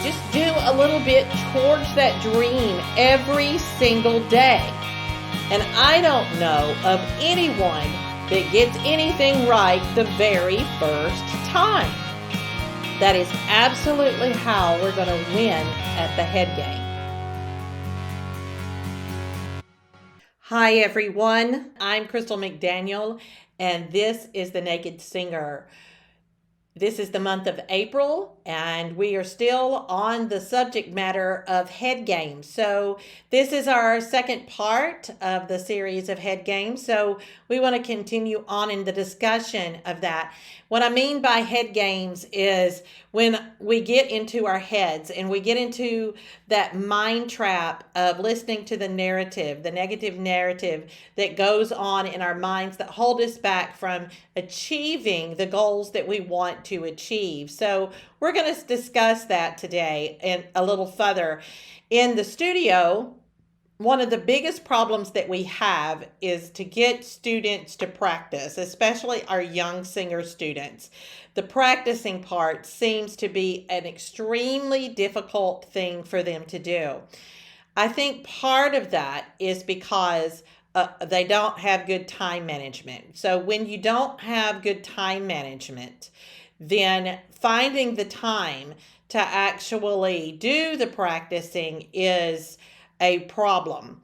Just do a little bit towards that dream every single day. And I don't know of anyone that gets anything right the very first time. That is absolutely how we're going to win at the head game. Hi everyone, I'm Crystal McDaniel, and this is The Naked Singer. This is the month of April, and we are still on the subject matter of head games. So this is our second part of the series of head games. So we want to continue on in the discussion of that. What I mean by head games is when we get into our heads and we get into that mind trap of listening to the narrative, the negative narrative that goes on in our minds that hold us back from achieving the goals that we want to achieve. So we're going to discuss that today and a little further. In the studio, one of the biggest problems that we have is to get students to practice, especially our young singer students. The practicing part seems to be an extremely difficult thing for them to do. I think part of that is because they don't have good time management. So when you don't have good time management, then finding the time to actually do the practicing is a problem.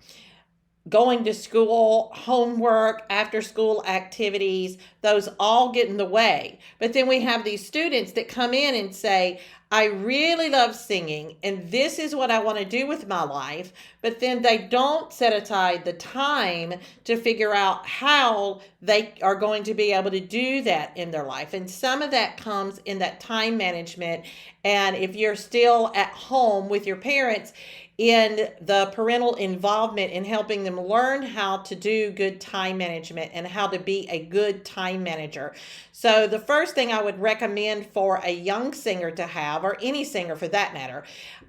Going to school, homework, after school activities, those all get in the way. But then we have these students that come in and say, I really love singing and this is what I want to do with my life. But then they don't set aside the time to figure out how they are going to be able to do that in their life. And some of that comes in that time management. And if you're still at home with your parents, in the parental involvement in helping them learn how to do good time management and how to be a good time manager. So the first thing I would recommend for a young singer to have, or any singer for that matter,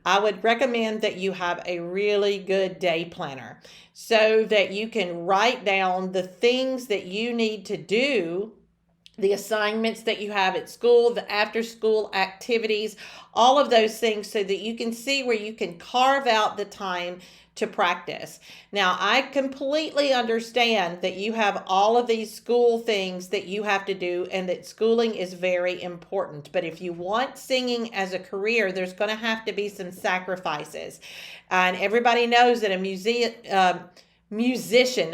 I would recommend that you have a really good day planner so that you can write down the things that you need to do, the assignments that you have at school, the after school activities, all of those things so that you can see where you can carve out the time to practice. Now, I completely understand that you have all of these school things that you have to do and that schooling is very important. But if you want singing as a career, there's going to have to be some sacrifices. And everybody knows that a musician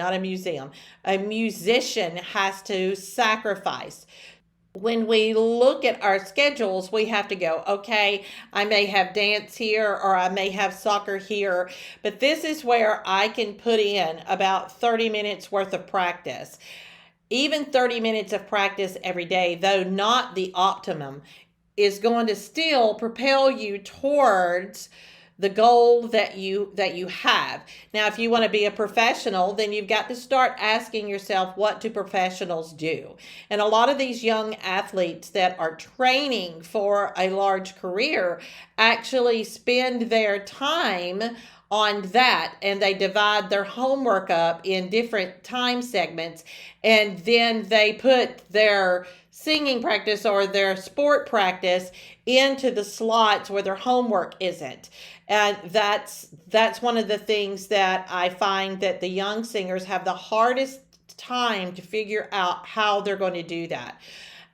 has to sacrifice. When we look at our schedules, we have to go, okay, I may have dance here or I may have soccer here, but this is where I can put in about 30 minutes worth of practice. Even 30 minutes of practice every day, though not the optimum, is going to still propel you towards the goal that you have. Now, if you want to be a professional, then you've got to start asking yourself, what do professionals do? And a lot of these young athletes that are training for a large career actually spend their time on that, and they divide their homework up in different time segments, and then they put their singing practice or their sport practice into the slots where their homework isn't. And that's one of the things that I find that the young singers have the hardest time to figure out how they're going to do that.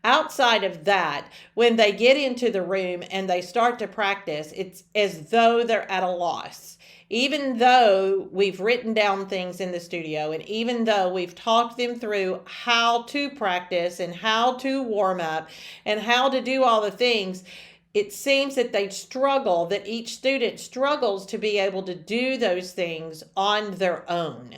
Outside of that, when they get into the room and they start to practice, it's as though they're at a loss. Even though we've written down things in the studio and even though we've talked them through how to practice and how to warm up and how to do all the things, it seems that that each student struggles to be able to do those things on their own.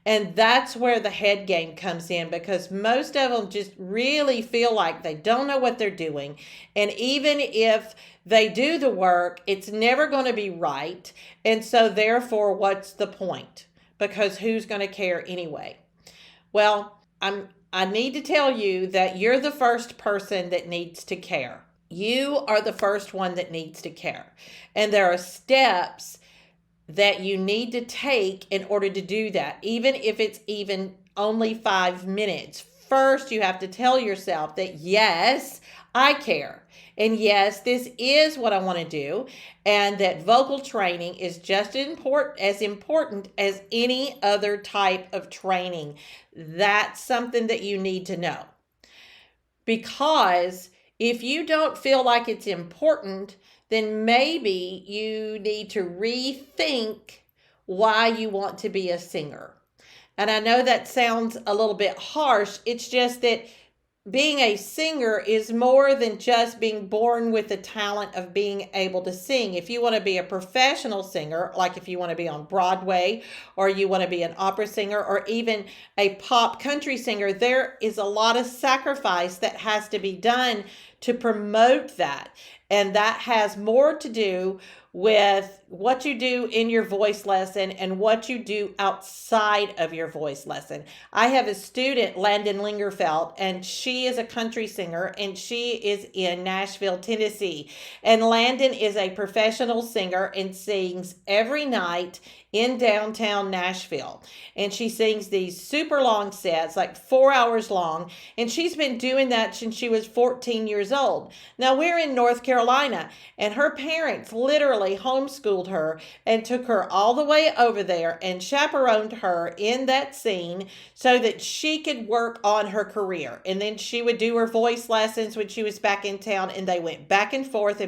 And that's where the head game comes in, because most of them just really feel like they don't know what they're doing. And even if they do the work, it's never going to be right. And so therefore, what's the point? Because who's going to care anyway? Well, I need to tell you that you're the first person that needs to care. You are the first one that needs to care. And there are steps that you need to take in order to do that, even if it's even only 5 minutes. First, you have to tell yourself that, yes, I care. And yes, this is what I want to do. And that vocal training is just as important as any other type of training. That's something that you need to know. Because if you don't feel like it's important, then maybe you need to rethink why you want to be a singer. And I know that sounds a little bit harsh. It's just that being a singer is more than just being born with the talent of being able to sing. If you want to be a professional singer, like if you want to be on Broadway, or you want to be an opera singer, or even a pop country singer, there is a lot of sacrifice that has to be done to promote that. And that has more to do with what you do in your voice lesson and what you do outside of your voice lesson. I have a student, Landon Lingerfeld, and she is a country singer, and she is in Nashville, Tennessee. And Landon is a professional singer and sings every night in downtown Nashville. And she sings these super long sets, like 4 hours long. And she's been doing that since she was 14 years old. Now we're in North Carolina, and her parents literally homeschooled her and took her all the way over there and chaperoned her in that scene so that she could work on her career. And then she would do her voice lessons when she was back in town, and they went back and forth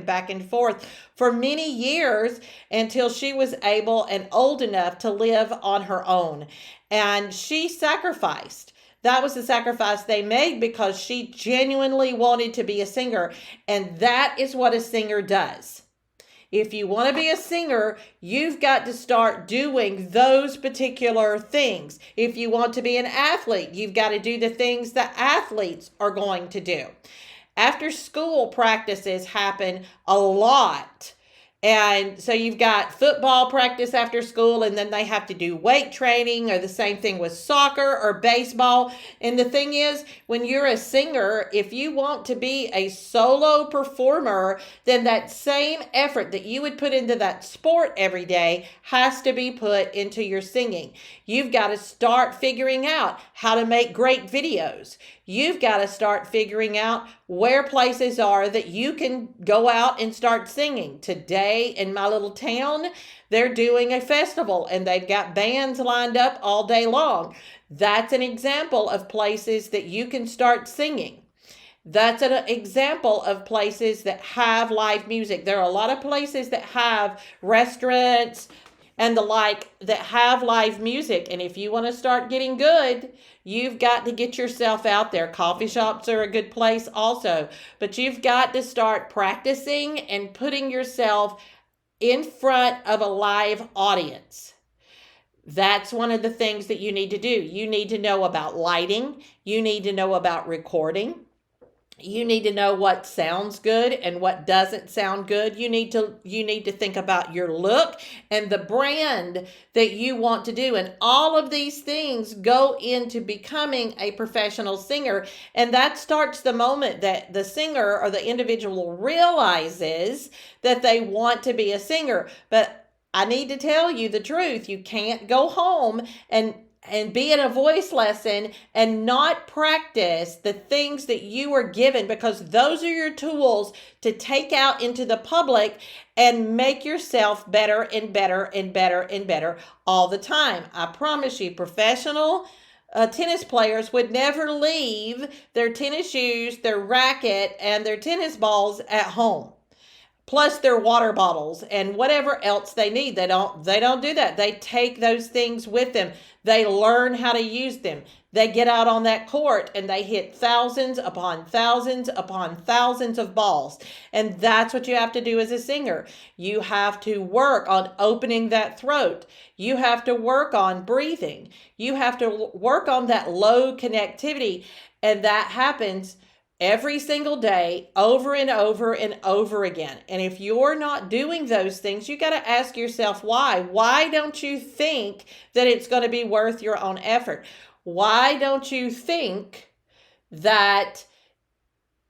for many years until she was able and old enough to live on her own. And she sacrificed. That was the sacrifice they made because she genuinely wanted to be a singer. And that is what a singer does. If you want to be a singer, you've got to start doing those particular things. If you want to be an athlete, you've got to do the things that athletes are going to do. After school practices happen a lot. And so you've got football practice after school, and then they have to do weight training, or the same thing with soccer or baseball. And the thing is, when you're a singer, if you want to be a solo performer, then that same effort that you would put into that sport every day has to be put into your singing. You've got to start figuring out how to make great videos. You've got to start figuring out where places are that you can go out and start singing. Today in my little town, they're doing a festival and they've got bands lined up all day long. That's an example of places that you can start singing. That's an example of places that have live music. There are a lot of places that have restaurants and the like that have live music. And if you want to start getting good, you've got to get yourself out there. Coffee shops are a good place also. But you've got to start practicing and putting yourself in front of a live audience. That's one of the things that you need to do. You need to know about lighting. You need to know about recording. You need to know what sounds good and what doesn't sound good. You need to think about your look and the brand that you want to do. And all of these things go into becoming a professional singer. And that starts the moment that the singer or the individual realizes that they want to be a singer. But I need to tell you the truth. You can't go home and be in a voice lesson and not practice the things that you are given, because those are your tools to take out into the public and make yourself better and better and better and better all the time. I promise you, professional tennis players would never leave their tennis shoes, their racket, and their tennis balls at home. Plus their water bottles and whatever else they need. They don't do that. They take those things with them. They learn how to use them. They get out on that court and they hit thousands upon thousands upon thousands of balls. And that's what you have to do as a singer. You have to work on opening that throat. You have to work on breathing. You have to work on that low connectivity. And that happens every single day, over and over and over again. And if you're not doing those things, you got to ask yourself why. Why don't you think that it's going to be worth your own effort? Why don't you think that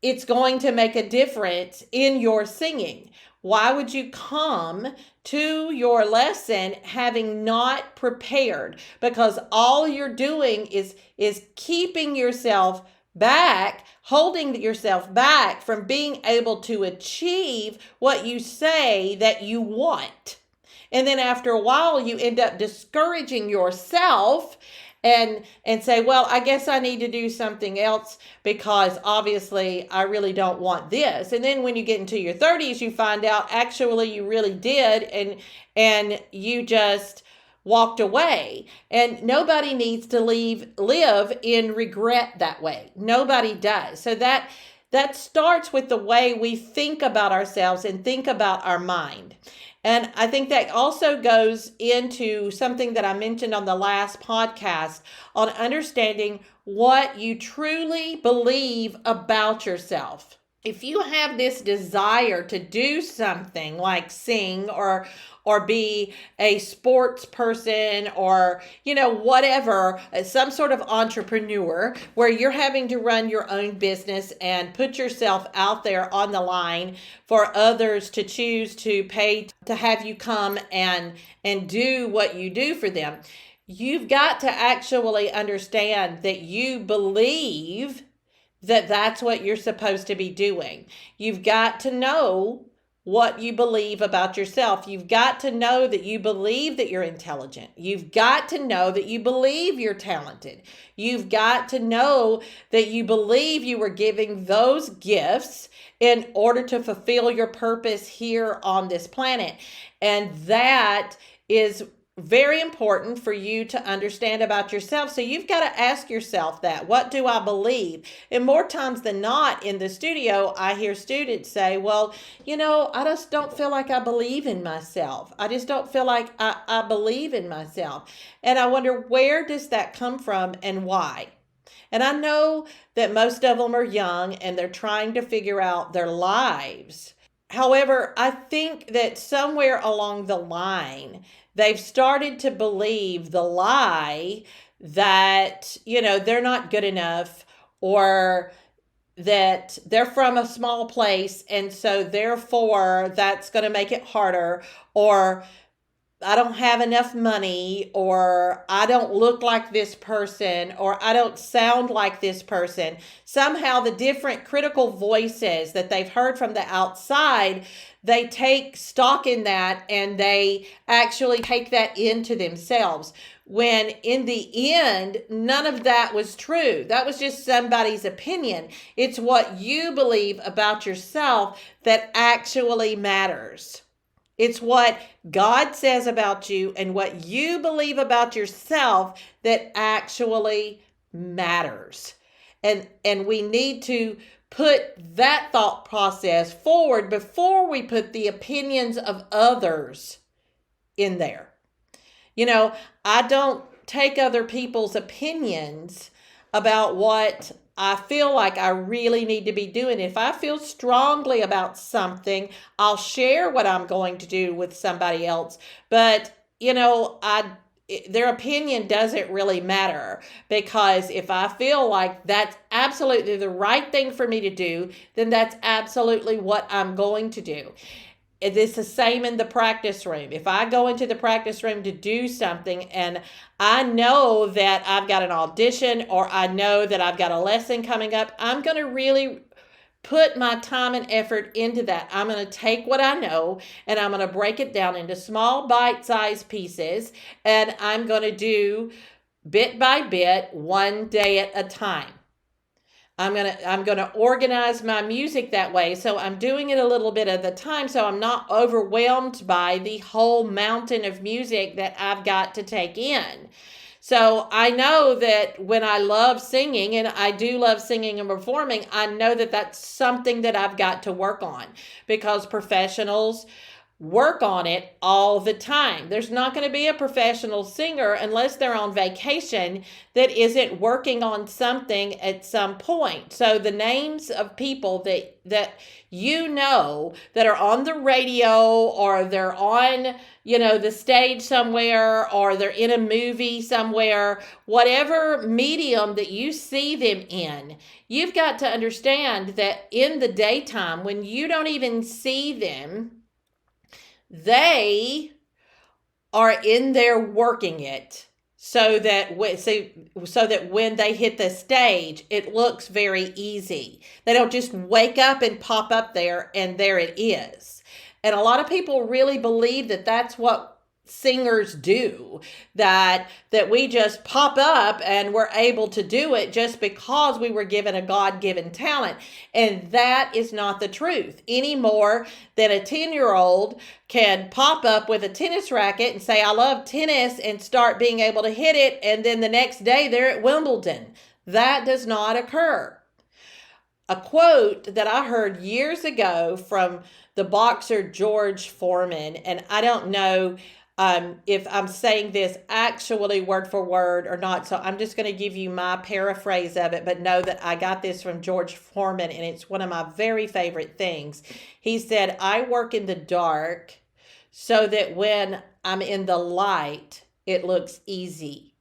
it's going to make a difference in your singing? Why would you come to your lesson having not prepared? Because all you're doing is keeping yourself back, holding yourself back from being able to achieve what you say that you want. And then after a while, you end up discouraging yourself and say, well, I guess I need to do something else because obviously I really don't want this. And then when you get into your 30s, you find out actually you really did, and you just walked away. And nobody needs to live in regret that way. Nobody does. So that starts with the way we think about ourselves and think about our mind. And I think that also goes into something that I mentioned on the last podcast on understanding what you truly believe about yourself. If you have this desire to do something like sing or be a sports person or, whatever, some sort of entrepreneur where you're having to run your own business and put yourself out there on the line for others to choose to pay to have you come and do what you do for them, you've got to actually understand that you believe that that's what you're supposed to be doing. You've got to know what you believe about yourself. You've got to know that you believe that you're intelligent. You've got to know that you believe you're talented. You've got to know that you believe you were giving those gifts in order to fulfill your purpose here on this planet. And that is very important for you to understand about yourself. So you've got to ask yourself that, what do I believe? And more times than not in the studio, I hear students say, well, I just don't feel like I believe in myself. I just don't feel like I believe in myself. And I wonder, where does that come from and why? And I know that most of them are young and they're trying to figure out their lives. However, I think that somewhere along the line, they've started to believe the lie that, they're not good enough, or that they're from a small place and so therefore that's going to make it harder, or I don't have enough money, or I don't look like this person, or I don't sound like this person. Somehow the different critical voices that they've heard from the outside, they take stock in that and they actually take that into themselves. When in the end, none of that was true. That was just somebody's opinion. It's what you believe about yourself that actually matters. It's what God says about you and what you believe about yourself that actually matters. And we need to put that thought process forward before we put the opinions of others in there. I don't take other people's opinions about what I feel like I really need to be doing. If I feel strongly about something, I'll share what I'm going to do with somebody else. But, their opinion doesn't really matter, because if I feel like that's absolutely the right thing for me to do, then that's absolutely what I'm going to do. It's the same in the practice room. If I go into the practice room to do something and I know that I've got an audition or I know that I've got a lesson coming up, I'm going to really put my time and effort into that. I'm going to take what I know and I'm going to break it down into small bite-sized pieces, and I'm going to do bit by bit, one day at a time. I'm going to organize my music that way. So I'm doing it a little bit at a time, so I'm not overwhelmed by the whole mountain of music that I've got to take in. So I know that when I love singing, and I do love singing and performing, I know that that's something that I've got to work on, because professionals work on it all the time. There's not going to be a professional singer unless they're on vacation that isn't working on something at some point. So the names of people that that are on the radio, or they're on, the stage somewhere, or they're in a movie somewhere, whatever medium that you see them in, you've got to understand that in the daytime, when you don't even see them, they are in there working it so that so that when they hit the stage, it looks very easy. They don't just wake up and pop up there and there it is. And a lot of people really believe that that's what singers do, that we just pop up and we're able to do it just because we were given a God-given talent. And that is not the truth, any more than a 10-year-old can pop up with a tennis racket and say, I love tennis, and start being able to hit it, and then the next day they're at Wimbledon. That does not occur. A quote that I heard years ago from the boxer George Foreman, and I don't know if I'm saying this actually word for word or not, so I'm just going to give you my paraphrase of it, but know that I got this from George Foreman, and it's one of my very favorite things. He said, I work in the dark so that when I'm in the light, it looks easy.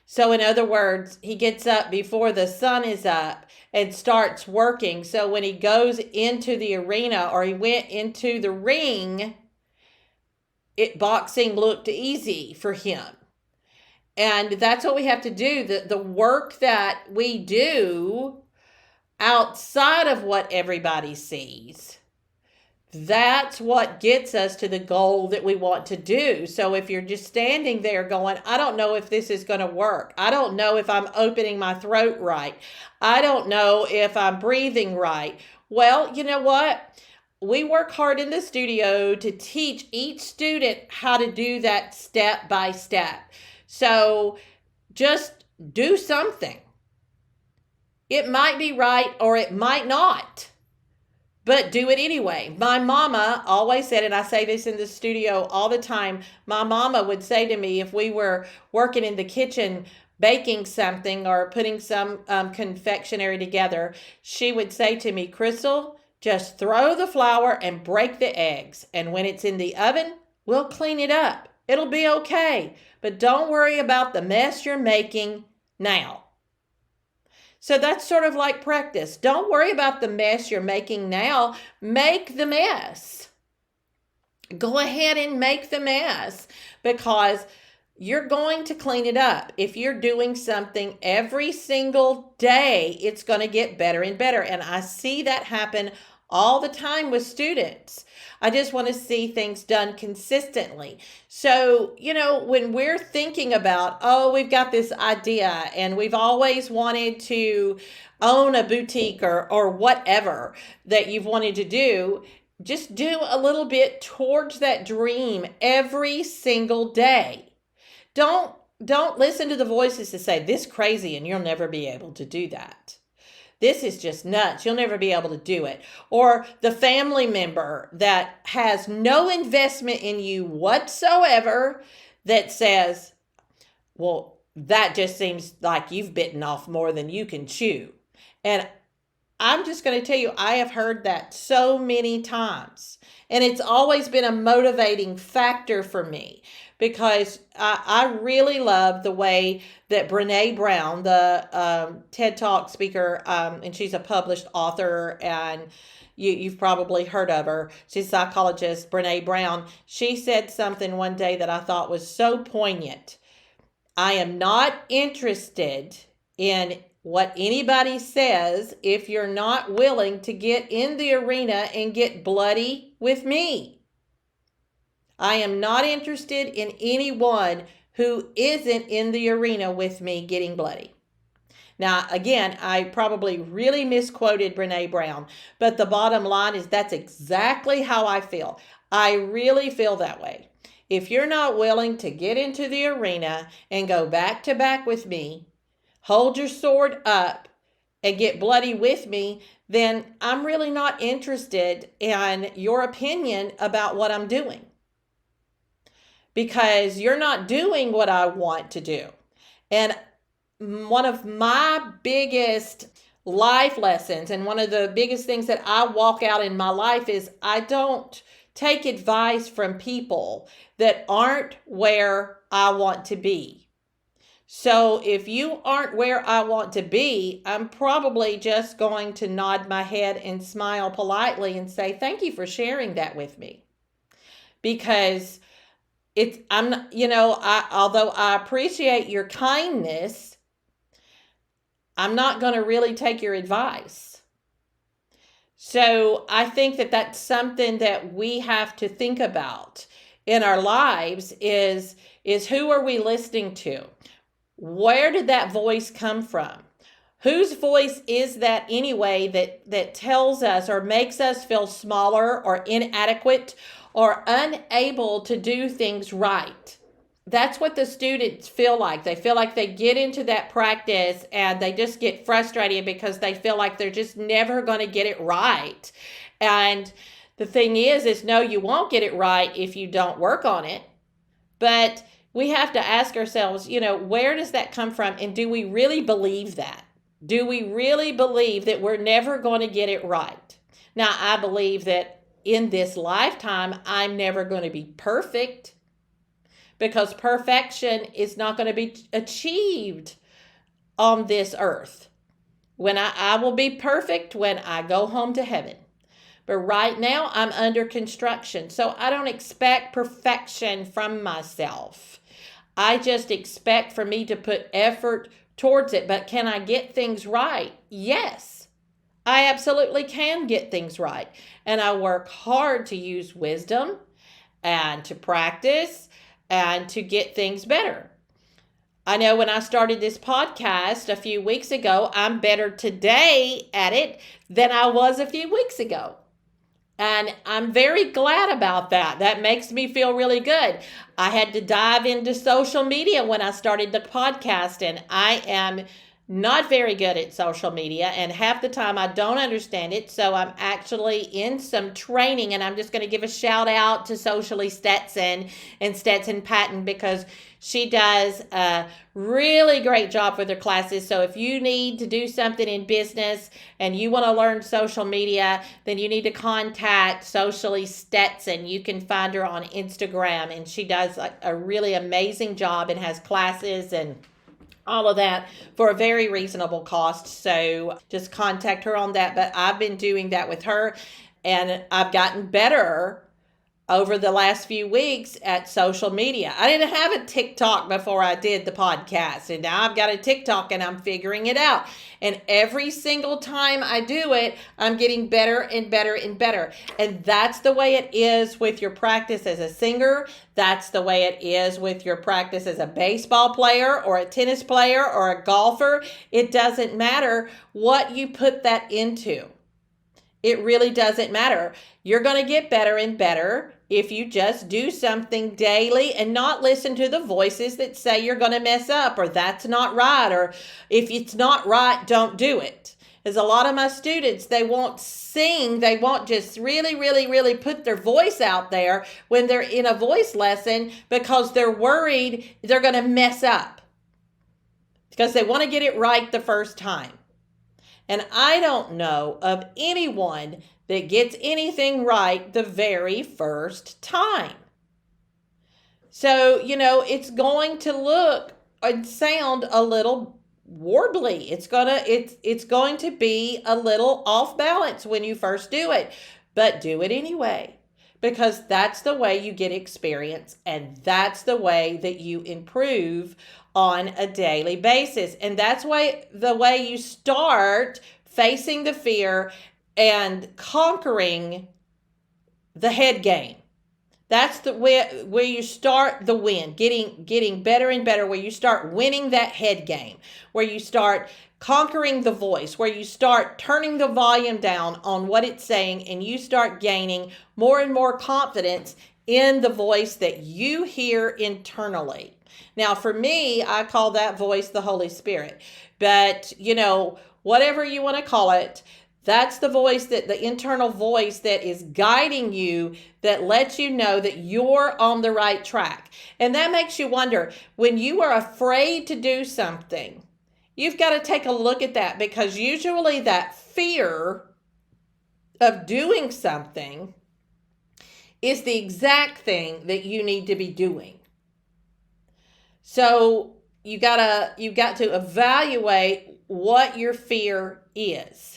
So in other words, he gets up before the sun is up and starts working. So when he goes into the arena, or he went into the ring, boxing looked easy for him. And that's what we have to do. The work that we do outside of what everybody sees, that's what gets us to the goal that we want to do. So if you're just standing there going, I don't know if this is going to work. I don't know if I'm opening my throat right. I don't know if I'm breathing right. Well, you know what? We work hard in the studio to teach each student how to do that step by step. So just do something. It might be right or it might not, but do it anyway. My mama always said, and I say this in the studio all the time, my mama would say to me if we were working in the kitchen baking something or putting some confectionery together, she would say to me, Crystal, just throw the flour and break the eggs. And when it's in the oven, we'll clean it up. It'll be okay. But don't worry about the mess you're making now. So that's sort of like practice. Don't worry about the mess you're making now. Make the mess. Go ahead and make the mess, because you're going to clean it up. If you're doing something every single day, it's going to get better and better. And I see that happen all the time with students. I just want to see things done consistently. So, when we're thinking about, oh, we've got this idea and we've always wanted to own a boutique or whatever that you've wanted to do, just do a little bit towards that dream every single day. Don't listen to the voices that say, this crazy and you'll never be able to do that. This is just nuts. You'll never be able to do it. Or the family member that has no investment in you whatsoever that says, well, that just seems like you've bitten off more than you can chew. And I'm just going to tell you, I have heard that so many times. And it's always been a motivating factor for me, because I really love the way that Brene Brown, the TED Talk speaker, and she's a published author, and you've probably heard of her. She's a psychologist, Brene Brown. She said something one day that I thought was so poignant. I am not interested in what anybody says if you're not willing to get in the arena and get bloody with me. I am not interested in anyone who isn't in the arena with me getting bloody. Now, again, I probably really misquoted Brene Brown, but the bottom line is that's exactly how I feel. I really feel that way. If you're not willing to get into the arena and go back to back with me, hold your sword up and get bloody with me, then I'm really not interested in your opinion about what I'm doing. Because you're not doing what I want to do. And one of my biggest life lessons, and one of the biggest things that I walk out in my life, is I don't take advice from people that aren't where I want to be. So if you aren't where I want to be, I'm probably just going to nod my head and smile politely and say, thank you for sharing that with me. Because I'm not, although I appreciate your kindness, I'm not going to really take your advice. So I think that that's something that we have to think about in our lives is who are we listening to? Where did that voice come from? Whose voice is that anyway that tells us or makes us feel smaller or inadequate or unable to do things right? That's what the students feel like. They feel like they get into that practice and they just get frustrated because they feel like they're just never going to get it right. And the thing is no, you won't get it right if you don't work on it. But we have to ask ourselves, where does that come from? And do we really believe that? Do we really believe that we're never going to get it right? Now, I believe that in this lifetime, I'm never going to be perfect, because perfection is not going to be achieved on this earth. When I will be perfect when I go home to heaven. But right now I'm under construction. So I don't expect perfection from myself. I just expect for me to put effort towards it. But can I get things right? Yes, I absolutely can get things right. And I work hard to use wisdom and to practice and to get things better. I know when I started this podcast a few weeks ago, I'm better today at it than I was a few weeks ago. And I'm very glad about that. That makes me feel really good. I had to dive into social media when I started the podcast, and I am not very good at social media, and half the time I don't understand it. So I'm actually in some training, and I'm just going to give a shout out to Socially Stetson and Stetson Patton, because she does a really great job with her classes. So if you need to do something in business and you want to learn social media, then you need to contact Socially Stetson. You can find her on Instagram, and she does a really amazing job and has classes and all of that for a very reasonable cost. So just contact her on that. But I've been doing that with her, and I've gotten better over the last few weeks at social media. I didn't have a TikTok before I did the podcast, and now I've got a TikTok and I'm figuring it out. And every single time I do it, I'm getting better and better and better. And that's the way it is with your practice as a singer. That's the way it is with your practice as a baseball player or a tennis player or a golfer. It doesn't matter what you put that into. It really doesn't matter. You're going to get better and better if you just do something daily and not listen to the voices that say you're going to mess up or that's not right, or if it's not right, don't do it. As a lot of my students, they won't sing. They won't just really, really, really put their voice out there when they're in a voice lesson because they're worried they're going to mess up because they want to get it right the first time. And I don't know of anyone that gets anything right the very first time. So, it's going to look and sound a little warbly. It's going to be a little off balance when you first do it, but do it anyway. Because that's the way you get experience, and that's the way that you improve on a daily basis. And that's the way you start facing the fear and conquering the head game. That's the way where you start the win, getting better and better, where you start winning that head game, where you start conquering the voice, where you start turning the volume down on what it's saying, and you start gaining more and more confidence in the voice that you hear internally. Now, for me, I call that voice the Holy Spirit. But, whatever you want to call it, that's the voice, the internal voice that is guiding you, that lets you know that you're on the right track. And that makes you wonder, when you are afraid to do something, you've got to take a look at that, because usually that fear of doing something is the exact thing that you need to be doing. So you got to evaluate what your fear is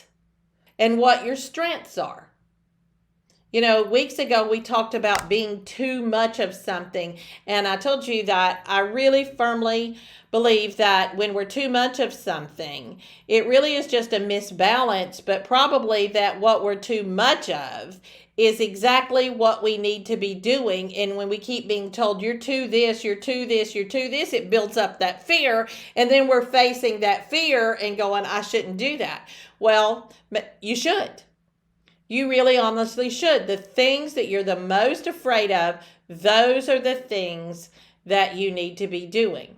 and what your strengths are. Weeks ago we talked about being too much of something, and I told you that I really firmly believe that when we're too much of something, it really is just a misbalance, but probably that what we're too much of is exactly what we need to be doing. And when we keep being told you're too this, you're too this, you're too this, it builds up that fear, and then we're facing that fear and going, I shouldn't do that. Well, you should. You really honestly should. The things that you're the most afraid of, those are the things that you need to be doing.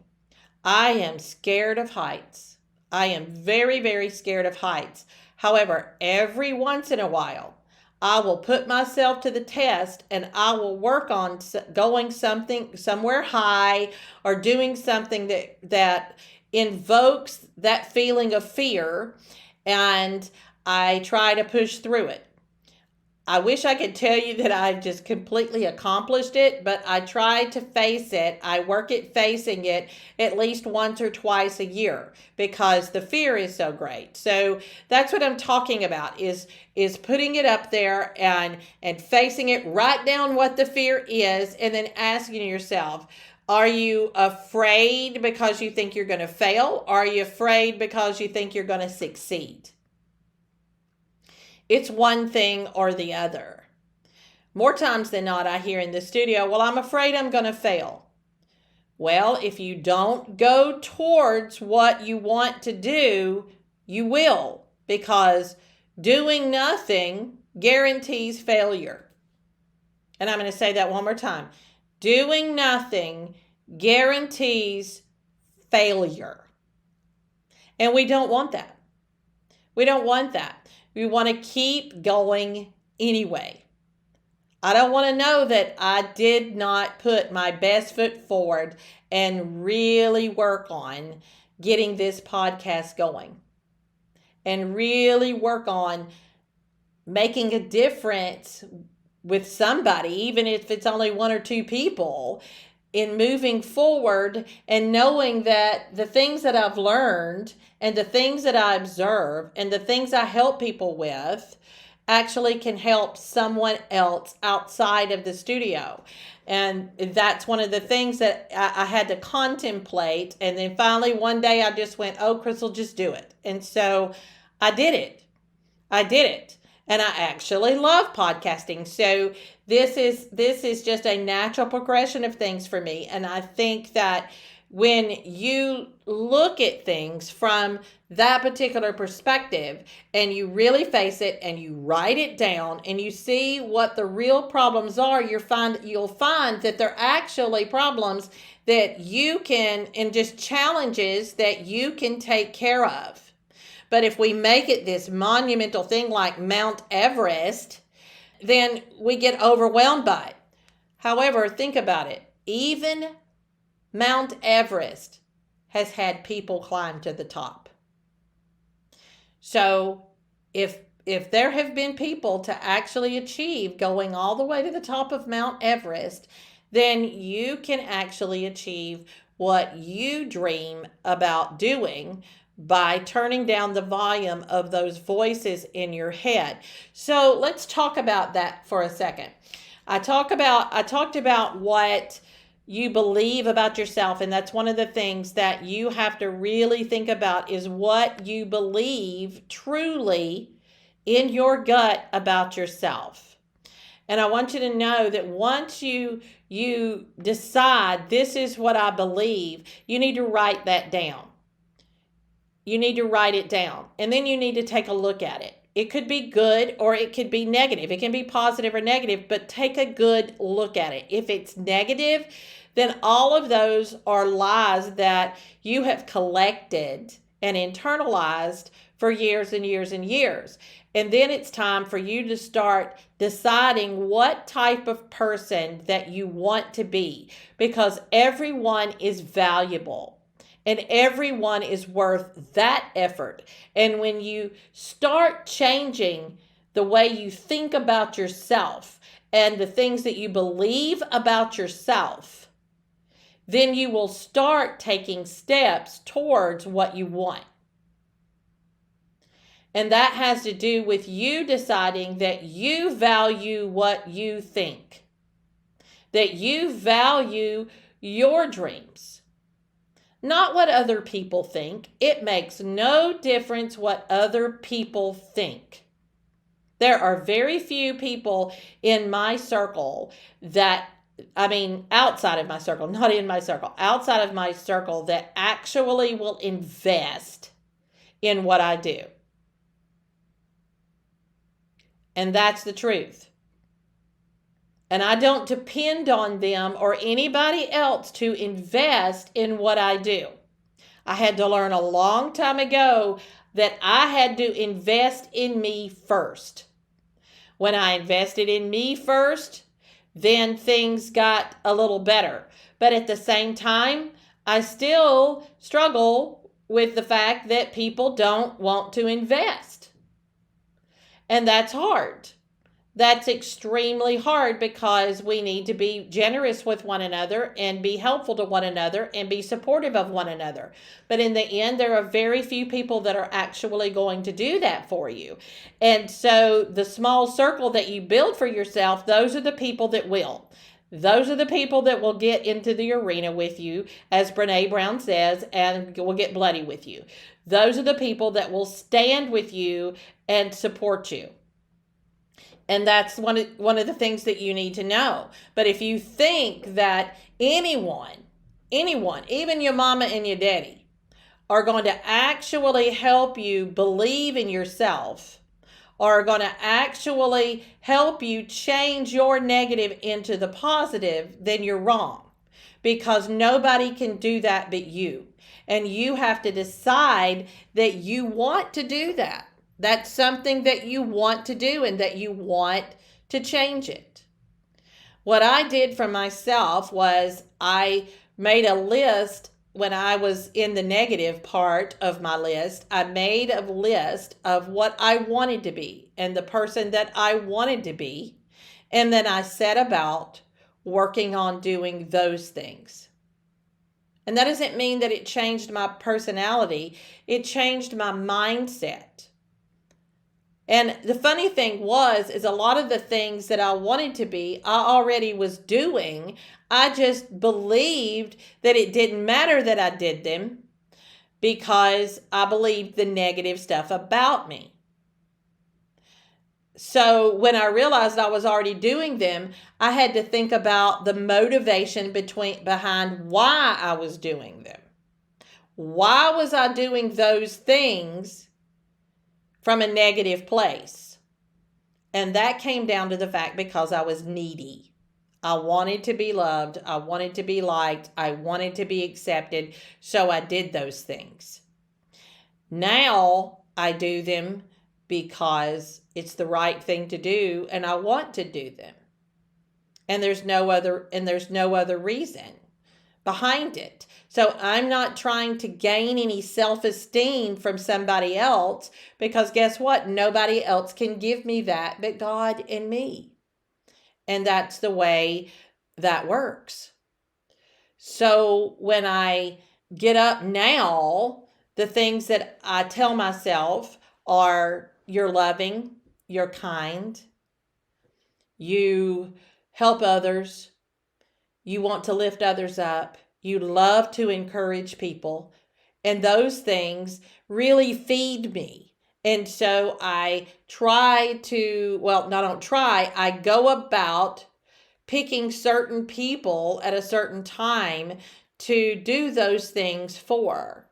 I am scared of heights. I am very, very scared of heights. However, every once in a while, I will put myself to the test and I will work on going somewhere high or doing something that invokes that feeling of fear, and I try to push through it. I wish I could tell you that I've just completely accomplished it, but I try to face it. I work at facing it at least once or twice a year because the fear is so great. So that's what I'm talking about is putting it up there and facing it. Write down what the fear is and then asking yourself, are you afraid because you think you're going to fail? Or are you afraid because you think you're going to succeed? It's one thing or the other. More times than not, I hear in the studio, well, I'm afraid I'm going to fail. Well, if you don't go towards what you want to do, you will, because doing nothing guarantees failure. And I'm going to say that one more time. Doing nothing guarantees failure. And we don't want that. We don't want that. We want to keep going anyway. I don't want to know that I did not put my best foot forward and really work on getting this podcast going and really work on making a difference with somebody, even if it's only one or two people, in moving forward and knowing that the things that I've learned and the things that I observe and the things I help people with actually can help someone else outside of the studio. And that's one of the things that I had to contemplate. And then finally one day I just went, oh, Crystal, just do it. And so I did it. And I actually love podcasting. So this is just a natural progression of things for me. And I think that when you look at things from that particular perspective and you really face it and you write it down and you see what the real problems are, you'll find that they're actually problems that you can, and just challenges that you can take care of. But if we make it this monumental thing like Mount Everest, then we get overwhelmed by it. However, think about it. Even Mount Everest has had people climb to the top. So if there have been people to actually achieve going all the way to the top of Mount Everest, then you can actually achieve what you dream about doing by turning down the volume of those voices in your head. So let's talk about that for a second. I talked about what you believe about yourself, and that's one of the things that you have to really think about is what you believe truly in your gut about yourself. And I want you to know that once you decide this is what I believe, you need to write that down. You need to write it down, and then you need to take a look at it. It could be good or it could be negative. It can be positive or negative, but take a good look at it. If it's negative, then all of those are lies that you have collected and internalized for years and years and years. And then it's time for you to start deciding what type of person that you want to be, because everyone is valuable. And everyone is worth that effort. And when you start changing the way you think about yourself and the things that you believe about yourself, then you will start taking steps towards what you want. And that has to do with you deciding that you value what you think, that you value your dreams, not what other people think. It makes no difference what other people think. There are very few people in my circle outside of my circle, not in my circle, outside of my circle that actually will invest in what I do. And that's the truth. And I don't depend on them or anybody else to invest in what I do. I had to learn a long time ago that I had to invest in me first. When I invested in me first, then things got a little better. But at the same time, I still struggle with the fact that people don't want to invest. And that's hard. That's extremely hard because we need to be generous with one another and be helpful to one another and be supportive of one another. But in the end, there are very few people that are actually going to do that for you. And so the small circle that you build for yourself, those are the people that will. Those are the people that will get into the arena with you, as Brene Brown says, and will get bloody with you. Those are the people that will stand with you and support you. And that's one of the things that you need to know. But if you think that anyone, even your mama and your daddy, are going to actually help you believe in yourself, or are going to actually help you change your negative into the positive, then you're wrong. Because nobody can do that but you. And you have to decide that you want to do that. That's something that you want to do and that you want to change it. What I did for myself was I made a list when I was in the negative part of my list. I made a list of what I wanted to be and the person that I wanted to be. And then I set about working on doing those things. And that doesn't mean that it changed my personality. It changed my mindset. And the funny thing is a lot of the things that I wanted to be, I already was doing. I just believed that it didn't matter that I did them because I believed the negative stuff about me. So when I realized I was already doing them, I had to think about the motivation behind why I was doing them. Why was I doing those things from a negative place? And that came down to the fact because I was needy. I wanted to be loved. I wanted to be liked. I wanted to be accepted. So I did those things. Now I do them because it's the right thing to do and I want to do them. And there's no other reason behind it. So I'm not trying to gain any self-esteem from somebody else because guess what? Nobody else can give me that but God and me. And that's the way that works. So when I get up now, the things that I tell myself are you're loving, you're kind, you help others, you want to lift others up, you love to encourage people, and those things really feed me. And so I go about picking certain people at a certain time to do those things for,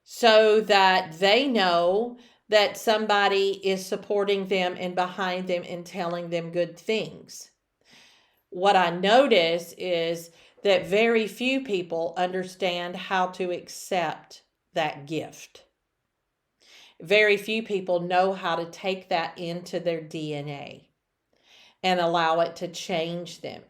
so that they know that somebody is supporting them and behind them and telling them good things. What I notice is that very few people understand how to accept that gift. Very few people know how to take that into their DNA and allow it to change them.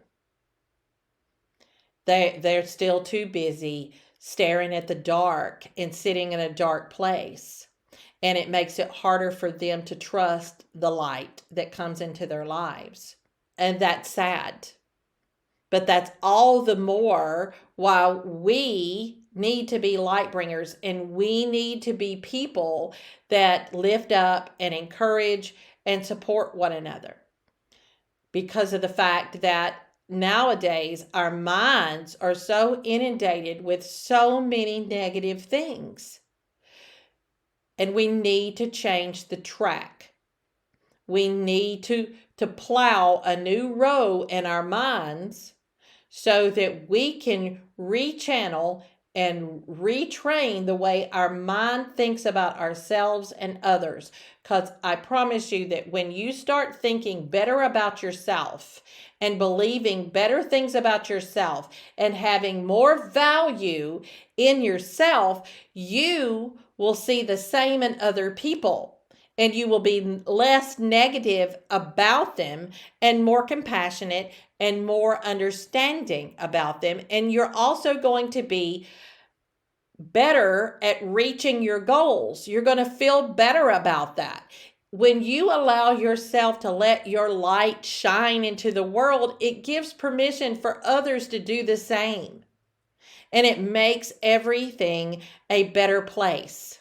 They're still too busy staring at the dark and sitting in a dark place. And it makes it harder for them to trust the light that comes into their lives. And that's sad. But that's all the more why we need to be light bringers, and we need to be people that lift up and encourage and support one another, because of the fact that nowadays our minds are so inundated with so many negative things, and we need to change the track. We need to plow a new row in our minds so that we can rechannel and retrain the way our mind thinks about ourselves and others. Because I promise you that when you start thinking better about yourself and believing better things about yourself and having more value in yourself, you will see the same in other people. And you will be less negative about them and more compassionate and more understanding about them. And you're also going to be better at reaching your goals. You're going to feel better about that. When you allow yourself to let your light shine into the world, it gives permission for others to do the same. And it makes everything a better place.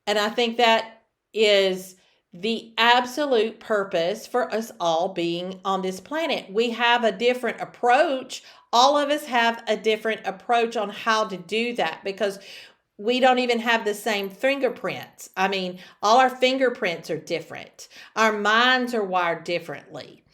And I think that is the absolute purpose for us all being on this planet. We have a different approach. All of us have a different approach on how to do that, because we don't even have the same fingerprints. I mean, all our fingerprints are different. Our minds are wired differently.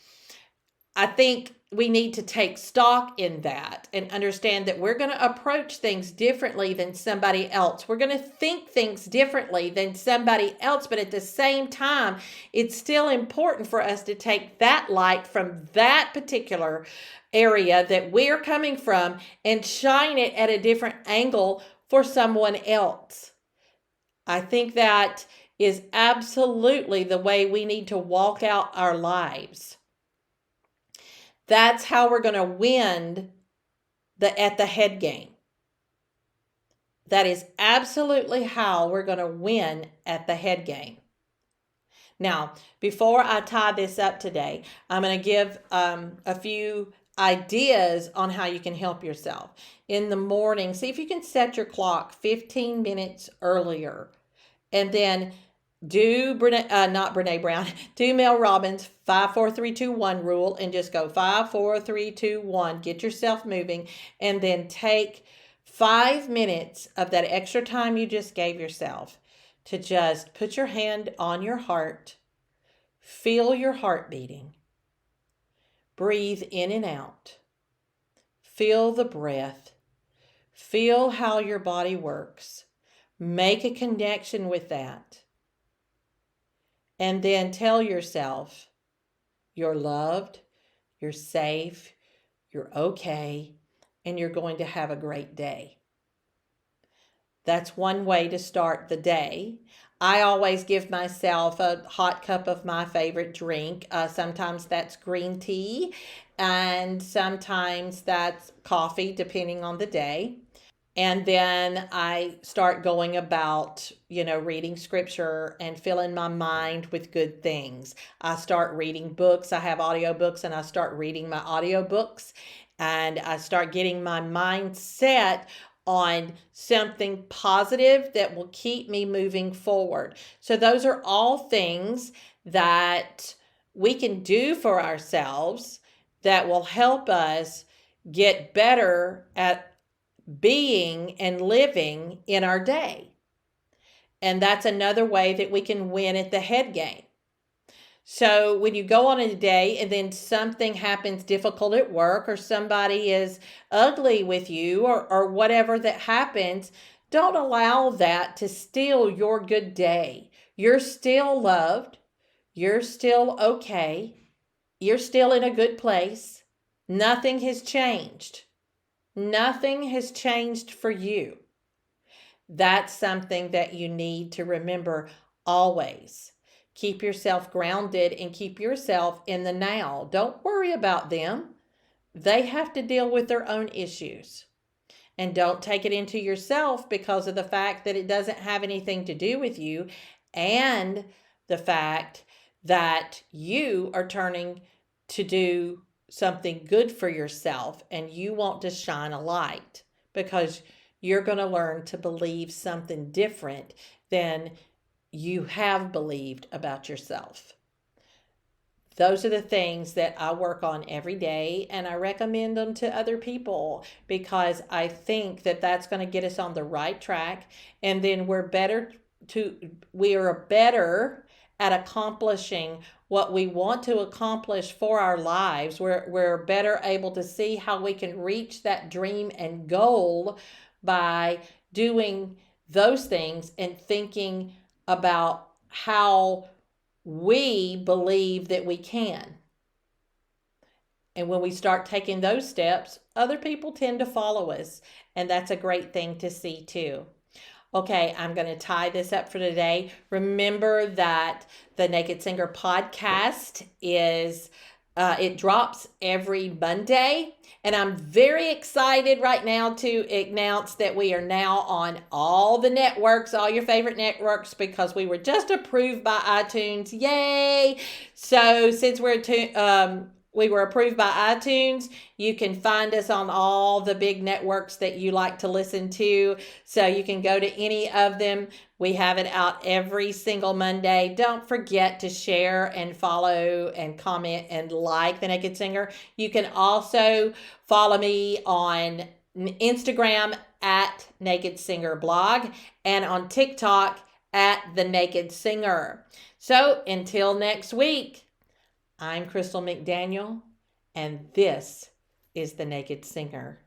I think we need to take stock in that and understand that we're going to approach things differently than somebody else. We're going to think things differently than somebody else, but at the same time, it's still important for us to take that light from that particular area that we're coming from and shine it at a different angle for someone else. I think that is absolutely the way we need to walk out our lives. That's how we're going to win at the head game. That is absolutely how we're going to win at the head game. Now, before I tie this up today, I'm going to give a few ideas on how you can help yourself. In the morning, see if you can set your clock 15 minutes earlier, and then do Brene Brown, do Mel Robbins 5, 4, 3, 2, 1 rule, and just go 5, 4, 3, 2, 1. Get yourself moving, and then take 5 minutes of that extra time you just gave yourself to just put your hand on your heart, feel your heart beating, breathe in and out, feel the breath, feel how your body works, make a connection with that. And then tell yourself you're loved, you're safe, you're okay, and you're going to have a great day. That's one way to start the day. I always give myself a hot cup of my favorite drink. Sometimes that's green tea, and sometimes that's coffee, depending on the day. And then I start going about, reading scripture and filling my mind with good things. I start reading books. I have audiobooks, and I start reading my audiobooks, and I start getting my mind set on something positive that will keep me moving forward. So those are all things that we can do for ourselves that will help us get better at being and living in our day. And that's another way that we can win at the head game. So when you go on a day and then something happens difficult at work, or somebody is ugly with you, or whatever that happens, don't allow that to steal your good day. You're still loved. You're still okay. You're still in a good place. Nothing has changed. Nothing has changed for you. That's something that you need to remember always. Keep yourself grounded and keep yourself in the now. Don't worry about them. They have to deal with their own issues. And don't take it into yourself because of the fact that it doesn't have anything to do with you, and the fact that you are turning to do something good for yourself and you want to shine a light. because you're going to learn to believe something different than you have believed about yourself. Those are the things that I work on every day, and I recommend them to other people because I think that that's going to get us on the right track, and then we are better at accomplishing what we want to accomplish for our lives. We're better able to see how we can reach that dream and goal by doing those things and thinking about how we believe that we can. And when we start taking those steps, other people tend to follow us. And that's a great thing to see too. Okay, I'm going to tie this up for today. Remember that the Naked Singer podcast it drops every Monday. And I'm very excited right now to announce that we are now on all the networks, all your favorite networks, because we were just approved by iTunes. Yay! So since we were approved by iTunes, you can find us on all the big networks that you like to listen to. So you can go to any of them. We have it out every single Monday. Don't forget to share and follow and comment and like The Naked Singer. You can also follow me on Instagram at Naked Singer Blog and on TikTok at The Naked Singer. So until next week, I'm Crystal McDaniel, and this is The Naked Singer.